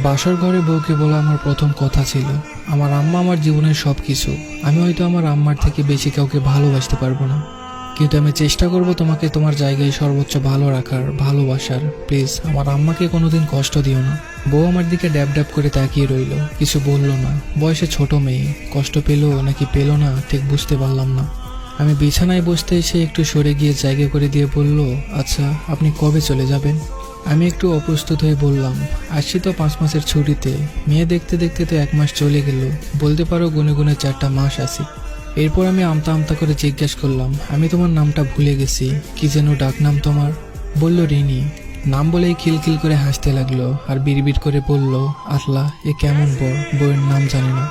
বাসর ঘরে বউকে বলা আমার প্রথম কথা ছিল। আমার আম্মা আমার জীবনের সবকিছু। আমি হয়তো আমার আম্মার থেকে বেশি কাউকে ভালোবাসতে পারবো না, কিন্তু আমি চেষ্টা করব তোমাকে তোমার জায়গায় সর্বোচ্চ ভালো রাখার, ভালোবাসার। প্লিজ আমার আম্মাকে কোনোদিন কষ্ট দিও না। বউ আমার দিকে ড্যাব ড্যাব করে তাকিয়ে রইল, কিছু বলল না। বয়সে ছোট মেয়ে, কষ্ট পেলো নাকি পেলো না ঠিক বুঝতে পারলাম না। আমি বিছানায় বসতে এসে একটু সরে গিয়ে জায়গা করে দিয়ে বলল, আচ্ছা আপনি কবে চলে যাবেন? আমি একটু অপ্রস্তুত হয়ে বললাম, আসছি তো 5 মাসের ছুটিতে। মেয়ে দেখতে দেখতে তো 1 মাস চলে গেল, বলতে পারো গুনে গুনে 4টা মাস আছি। এরপর আমি আমতা আমতা করে জিজ্ঞেস করলাম, আমি তোমার নামটা ভুলে গেছি, কি যেন ডাক নাম তোমার? বলল রিনি। নাম বলেই খিলখিল করে হাসতে লাগলো আর বিড়বিড় করে বলল, আল্লাহ এ কেমন বর, বউয়ের নাম জানে না।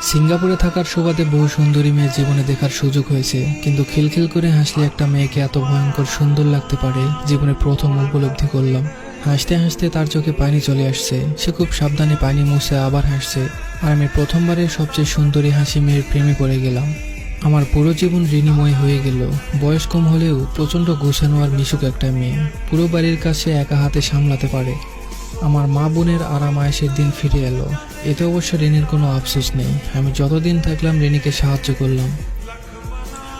সিঙ্গাপুরে থাকার সুবাদে বহু সুন্দরী মেয়ে জীবনে দেখার সুযোগ হয়েছে, কিন্তু খিলখিল করে হাসলে একটা মেয়েকে এত ভয়ঙ্কর সুন্দর লাগতে পারে জীবনে প্রথম উপলব্ধি করলাম। হাসতে হাসতে তার চোখে পানি চলে আসছে, সে খুব সাবধানে পানি মুছে আবার হাসছে, আর আমি প্রথমবারের সবচেয়ে সুন্দরী হাসি মেয়ের প্রেমে পড়ে গেলাম। আমার পুরো জীবন ঋণীময় হয়ে গেল। বয়স কম হলেও প্রচণ্ড গোছানো আর মিশুক একটা মেয়ে, পুরো বাড়ির কাছে একা হাতে সামলাতে পারে। আমার মা বোনের আরাম আয়েশের দিন ফিরে এলো। এতে অবশ্য রেনির কোনো আফসোস নেই। আমি যতদিন থাকলাম রেনিকে সাহায্য করলাম।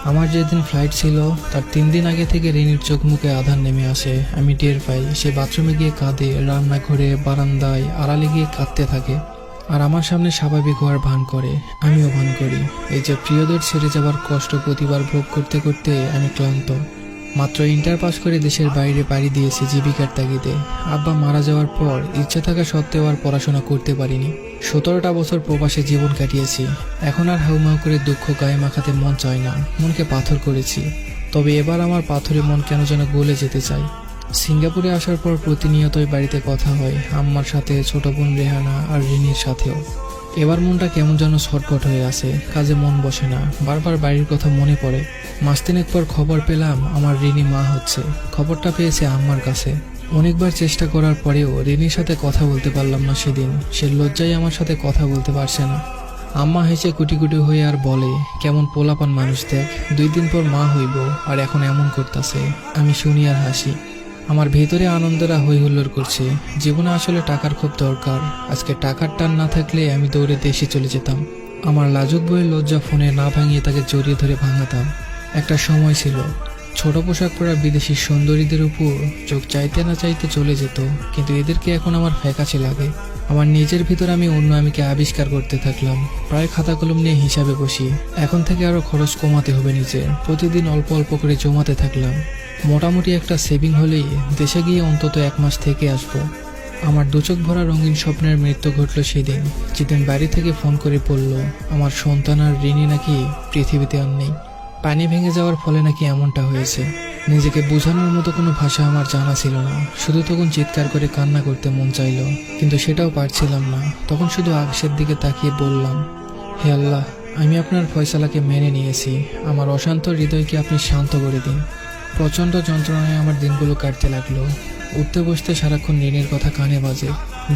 আমার যেদিন ফ্লাইট ছিল তার 3 দিন আগে থেকে রেনির চোখ মুখে আধার নেমে আসে। আমি টের পাই, সে বাথরুমে গিয়ে কাঁদে, রান্নাঘরে বারান্দায় আড়ালে গিয়ে কাঁদতে থাকে, আর আমার সামনে স্বাভাবিক হওয়ার ভান করে। আমিও ভান করি। এই যে প্রিয়দের ছেড়ে যাবার কষ্ট প্রতিবার ভোগ করতে করতে আমি ক্লান্ত। মাত্র ইন্টার পাস করে দেশের বাইরে পাড়ি দিয়েছি জীবিকার তাগিদে। আব্বা মারা যাওয়ার পর ইচ্ছে থাকা সত্ত্বেও আর পড়াশোনা করতে পারিনি। 17টা বছর প্রবাসে জীবন কাটিয়েছি। এখন আর হাউমাউ করে দুঃখ গায়ে মাখাতে মন চায় না, মনকে পাথর করেছি। তবে এবার আমার পাথরে মন কেন যেন গলে যেতে চায়। সিঙ্গাপুরে আসার পর প্রতিনিয়তই বাড়িতে কথা হয়, আম্মার সাথে, ছোট বোন রেহানা আর রিনির সাথেও। এবার মনটা কেমন যেন ছটফট হয়ে আছে, কাজে মন বসে না, বারবার বাড়ির কথা মনে পড়ে। মাস 3 পর খবর পেলাম আমার রিনি মা হচ্ছে। খবরটা পেয়েছে আম্মার কাছে। অনেকবার চেষ্টা করার পরেও রিনির সাথে কথা বলতে পারলাম না সেদিন। সে লজ্জায় আমার সাথে কথা বলতে পারছে না। আম্মা হেসে কুটি কুটি হয়ে আর বলে, কেমন পোলাপান মানুষ দেখ, 2 দিন পর মা হইব আর এখন এমন করতেছে। আমি শুনি আর হাসি। আমার ভেতরে আনন্দরা হই হুল্লোড় করছে। জীবনে আসলে টাকার খুব দরকার। আজকে টাকার টান না থাকলে আমি দৌড়ে দেশে চলে যেতাম। আমার লাজুক বইয়ের লজ্জা ফোনে না ভাঙিয়ে তাকে জড়িয়ে ধরে ভাঙাতাম। একটা সময় ছিল ছোট পোশাক পরা বিদেশি সুন্দরীদের উপর চোখ চাইতে না চাইতে চলে যেত, কিন্তু এদেরকে এখন আমার ফ্যাকাশে লাগে। আমার নিজের ভিতর আমি অন্য আমিকে আবিষ্কার করতে থাকলাম। প্রায় খাতা কলম নিয়ে হিসাবে বসি। এখন থেকে আরো খরচ কমাতে হবে নিজের। প্রতিদিন অল্প অল্প করে জমাতে থাকলাম। মোটামুটি একটা সেভিং হলেই দেশে গিয়ে অন্তত 1 মাস থেকে আসবো। আমার 2 চোখ ভরা রঙিন স্বপ্নের মৃত্যু ঘটল সেদিন, যেদিন বাড়ি থেকে ফোন করে বলল আমার সন্তান আর রিনি নাকি পৃথিবীতে আর নেই। পানি ভেঙে যাওয়ার ফলে নাকি এমনটা হয়েছে। নিজেকে বোঝানোর মতো কোনো ভাষা আমার জানা ছিল না। শুধু তখন চিৎকার করে কান্না করতে মন চাইল, কিন্তু সেটাও পারছিলাম না। তখন শুধু আকাশের দিকে তাকিয়ে বললাম, হে আল্লাহ, আমি আপনার ফয়সালাকে মেনে নিয়েছি। আমার অশান্ত হৃদয়কে আপনি শান্ত করে দিন। প্রচণ্ড যন্ত্রণায় আমার দিনগুলো কাটতে লাগলো। উঠতে বসতে সারাক্ষণ রিনির কথা কানে বাজে।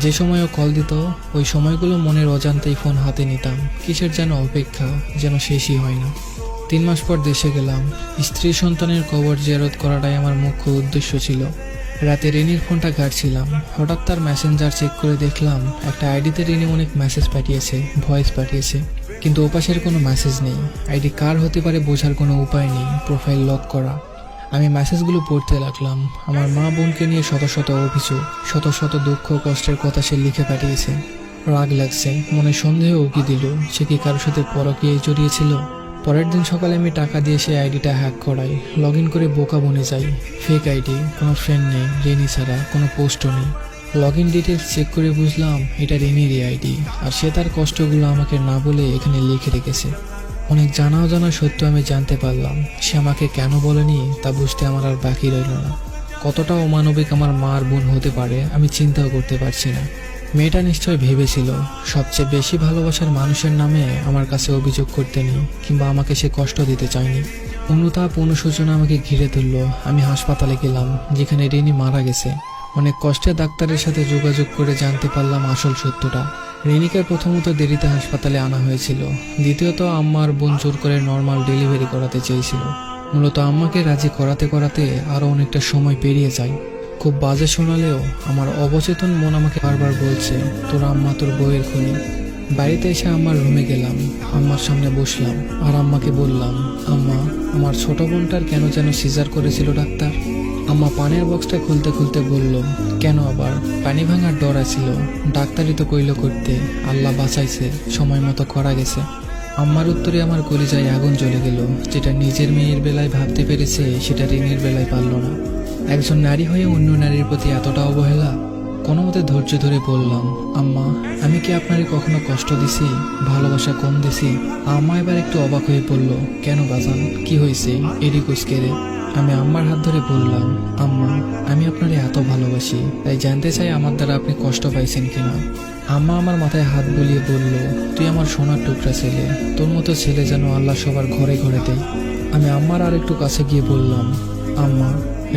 যে সময়ও কল দিত ওই সময়গুলো মনের অজান্তেই ফোন হাতে নিতাম। কিসের যেন অপেক্ষা, যেন শেষই হয় না। 3 মাস পর দেশে গেলাম। স্ত্রী সন্তানের কবর জিয়ারত করাটাই আমার মুখ্য উদ্দেশ্য ছিল। রাতে রিনির ফোনটা ঘাটছিলাম, হঠাৎ তার মেসেঞ্জার চেক করে দেখলাম একটা আইডিতে রিনি অনেক মেসেজ পাঠিয়েছে, ভয়েস পাঠিয়েছে, কিন্তু ওপাশের কোনো মেসেজ নেই। আইডি কার হতে পারে বোঝার কোনো উপায় নেই, প্রোফাইল লক করা। আমি মেসেজগুলো পড়তে লাগলাম। আমার মা বোনকে নিয়ে শত শত অভিযোগ, শত শত দুঃখ কষ্টের কথা সে লিখে পাঠিয়েছে। রাগ লাগছে, মনে সন্দেহ উকি দিল, সে কি কারোর সাথে পরকীয়ায় জড়িয়েছিল। পরের দিন সকালে আমি টাকা দিয়ে সেই আইডিটা হ্যাক করাই, লগ ইন করে বোকা বনে যাই। ফেক আইডি, কোনো ফ্রেন্ড নেই, রিনি ছাড়া কোনো পোস্টও নেই। লগ ইন ডিটেলস চেক করে বুঝলাম এটা রিনিরই আইডি, আর সে তার কষ্টগুলো আমাকে না বলে এখানে লিখে রেখেছে। অনেক জানা অজানা সত্য আমি জানতে পারলাম। সে আমাকে কেন বলেনি তা বুঝতে আমার আর বাকি রইল না। কতটা অমানবিক আমার মা আর বোন হতে পারে আমি চিন্তাও করতে পারছি না। মেয়েটা নিশ্চয় ভেবেছিল সবচেয়ে বেশি ভালোবাসার মানুষের নামে আমার কাছে অভিযোগ করতে নেই, কিংবা আমাকে সে কষ্ট দিতে চায়নি। অনুতাপ, অনুশোচনা আমাকে ঘিরে তুলল। আমি হাসপাতালে গেলাম, যেখানে রিনি মারা গেছে। অনেক কষ্টে ডাক্তারের সাথে যোগাযোগ করে জানতে পারলাম আসল সত্যটা। রিনিকে প্রথমত দেরিতে হাসপাতালে আনা হয়েছিল, দ্বিতীয়ত আম্মা আর বোন জোর করে নর্মাল ডেলিভারি করাতে চেয়েছিল। মূলত আম্মাকে রাজি করাতে করাতে আরও অনেকটা সময় পেরিয়ে যায়। খুব বাজে শোনালেও আমার অবচেতন মন আমাকে বারবার বলছে তোর আম্মা তোর বউয়ের খুনি। বাড়িতে এসে আম্মার রুমে গেলাম, আম্মার সামনে বসলাম আর আম্মাকে বললাম, আম্মা আমার ছোট বোনটার কেন যেন সিজার করেছিল ডাক্তার। আম্মা পানির বক্সটা খুলতে খুলতে বলল, কেন আবার? পানি ভাঙার ডর ছিল, ডাক্তারই তো কইল করতে, আল্লাহ বাঁচাইছে, সময় মতো করা গেছে। আম্মার উত্তরে আমার কলিজায় আগুন জ্বলে গেল। যেটা নিজের মেয়ের বেলায় ভাবতে পেরেছে সেটা রিনির বেলায় পারল না। একজন নারী হয়ে অন্য নারীর প্রতি এতটা অবহেলা। কোনো মতে ধৈর্য ধরে বললাম, আম্মা আমি কি আপনারে কখনো কষ্ট দিছি, ভালোবাসা কম দিছি? আম্মা এবার একটু অবাক হয়ে বলল, কেন বাজান, কি হয়েছে? এডি কুচকেরে। আমি আম্মার হাত ধরে বললাম, আম্মা আমি আপনারে এত ভালোবাসি, তাই জানতে চাই আমার দ্বারা আপনি কষ্ট পাইছেন কিনা। আম্মা আমার মাথায় হাত বুলিয়ে বলল, তুই আমার সোনার টুকরা ছেলে, তোর মতো ছেলে যেন আল্লাহ সবার ঘরে ঘরে দেয়। আমি আম্মার আর একটু কাছে গিয়ে বললাম, আম্মা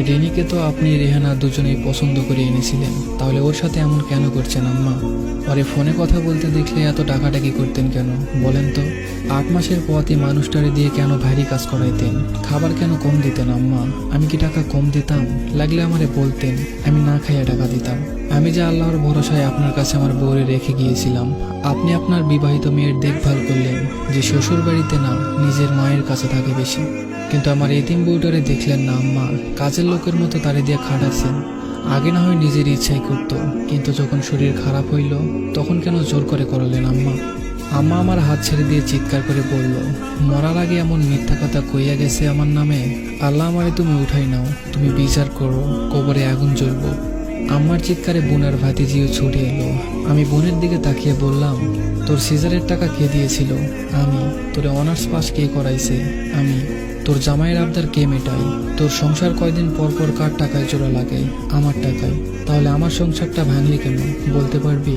রিনিকে তো আপনি রেহানা দুজনেই পছন্দ করে এনেছিলেন, তাহলে ওর সাথে এমন কেন করছেন আম্মা? পরে ফোনে কথা বলতে দেখলে এত টাকাটাকি করতেন কেন বলেন তো? 8 মাসের পথই মানুষটারে দিয়ে কেন ভারী কাজ করাইতেন? খাবার কেন কম দিতেন আম্মা? আমি কি টাকা কম দিতাম? লাগলে আমারে বলতেন, আমি না খাইয়া টাকা দিতাম। আমি যে আল্লাহর ভরসায় আপনার কাছে আমার বউরে রেখে গিয়েছিলাম, আপনি আপনার বিবাহিত মেয়ের দেখভাল করলেন, যে শ্বশুর বাড়িতে না নিজের মায়ের কাছে থাকে বেশি। কিন্তু আমার এতিম বউটারে দেখলেন না আম্মা, কাজের লোকের মতো তারে দিয়ে খাটাচ্ছেন। আগে না হয় নিজের ইচ্ছাই করতো, কিন্তু যখন শরীর খারাপ হইল তখন কেন জোর করে করালেন আম্মা? আম্মা আমার হাত ছেড়ে দিয়ে চিৎকার করে বলল, মরার আগে এমন মিথ্যা কথা কইয়া গেছে আমার নামে, আল্লাহ আমারে তুমি উঠাই নাও, তুমি বিচার করো, কবরে আগুন জ্বলবো। আম্মার চিৎকারে বোনের ভাতিজিও ছুটে এলো। আমি বোনের দিকে তাকিয়ে বললাম, তোর সিজারের টাকা কে দিয়েছিল? আমি। তোর অনার্স পাস কে করাইছে? আমি। তোর জামাইয়ের আবদার কে মেটাই? তোর সংসার কয়দিন পর পর কার টাকায় জোড়া লাগে? আমার টাকায়। তাহলে আমার সংসারটা ভাঙলি কেন বলতে পারবি?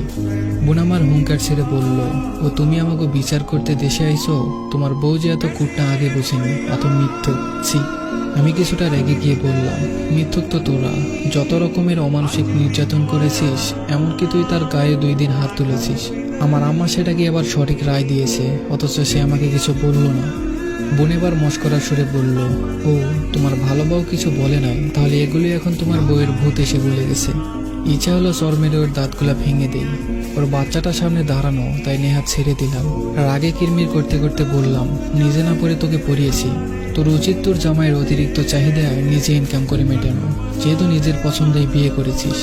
বোন আমার হুঙ্কার ছেড়ে বলল, ও তুমি আমাকে বিচার করতে দেশে আইছো? তোমার বউ যে এত কুটনা আগে বুঝিনি, এত মিথ্যুক। ছি। আমি কিছুটা রেগে গিয়ে বললাম, মিথ্যুক তো তোরা, যত রকমের অমানসিক নির্যাতন করেছিস, এমনকি তুই তার গায়ে 2 দিন হাত তুলেছিস। আমার আম্মা সেটাকে আবার সঠিক রায় দিয়েছে, অথচ সে আমাকে কিছু বলল না। বোন এবার মস্করার সুরে বলল, ও তোমার ভালো বউ কিছু বলে নাই, তাহলে এগুলি এখন তোমার বউয়ের ভূত এসে বলে গেছে। ইচ্ছা হলো চর মেরে ওর দাঁতগুলা ভেঙে দেই। ওর বাচ্চাটা সামনে দাঁড়ানো, তাই নেহাত ছেড়ে দিলাম। রাগে কিরমির করতে করতে বললাম, নিজে না পড়ে তোকে পড়িয়েছি। তোর উচিত তোর জামাইয়ের অতিরিক্ত চাহিদায় নিজে ইনকাম করে মেটানো, যেহেতু নিজের পছন্দেই বিয়ে করেছিস।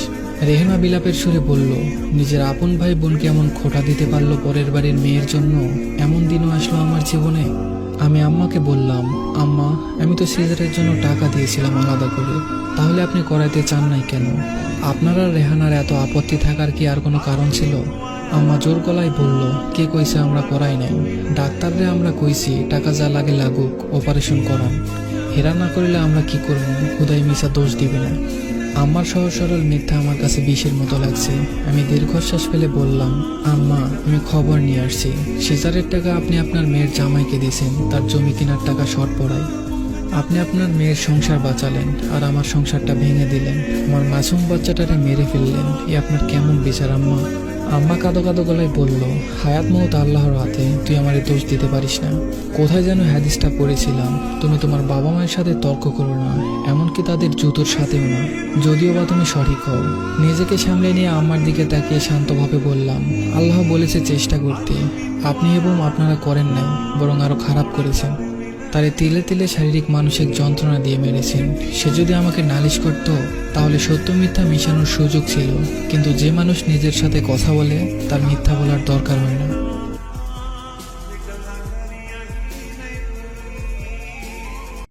রেহেনা বিলাপের সুরে বলল, নিজের আপন ভাই বোনকে এমন খোঁটা দিতে পারলো পরের বাড়ির মেয়ের জন্য? এমন দিনও আসলো আমার জীবনে। আমি আম্মাকে বললাম, আম্মা আমি তো সিজারের জন্য টাকা দিয়েছিলাম আলাদা করে, তাহলে আপনি করাইতে চান নাই কেন? আপনারা রেহানার এত আপত্তি থাকার কি আর কোনো কারণ ছিল? আম্মা জোর গলায় বলল, কে কইছে আমরা করাই নাই? ডাক্তাররে আমরা কইছি টাকা যা লাগে লাগুক, অপারেশন করান। হেরা না করলে আমরা কি করব? খুদাই মিশা দোষ দিবে না। আম্মার সহজ সরল মিথ্যা আমার কাছে বিষের মতো লাগছে। আমি দীর্ঘশ্বাস ফেলে বললাম, আম্মা আমি খবর নিয়ে আসছি, সিজারের টাকা আপনি আপনার মেয়ের জামাইকে দিয়েছেন তার জমি কেনার টাকা শর্ট পড়ায়। আপনি আপনার মেয়ের সংসার বাঁচালেন আর আমার সংসারটা ভেঙে দিলেন। আমার মাসুম বাচ্চাটারে মেরে ফেললেন। এ আপনার কেমন বিচার আম্মা? আম্মা কাঁদো কাঁদো গলায় বলল, হায়াত মৌত আল্লাহর হাতে, তুই আমারে দোষ দিতে পারিস না। কোথায় যেন হাদিসটা পড়েছিলাম, তুমি তোমার বাবা মায়ের সাথে তর্ক করো না, এমনকি তাদের জুতোর সাথেও না, যদিও বা তুমি সঠিক হও। নিজেকে সামলে নিয়ে আম্মার দিকে তাকিয়ে শান্তভাবে বললাম, আল্লাহ বলেছে চেষ্টা করতে, আপনি এবং আপনারা করেন নাই, বরং আরো খারাপ করেছেন। তারে তিলে তিলে শারীরিক মানসিক যন্ত্রণা দিয়ে মেরেছেন। সে যদি আমাকে নালিশ করত তাহলে সত্য মিথ্যা মিশানোর সুযোগ ছিল, কিন্তু যে মানুষ নিজের সাথে কথা বলে তার মিথ্যা বলার দরকার হয় না।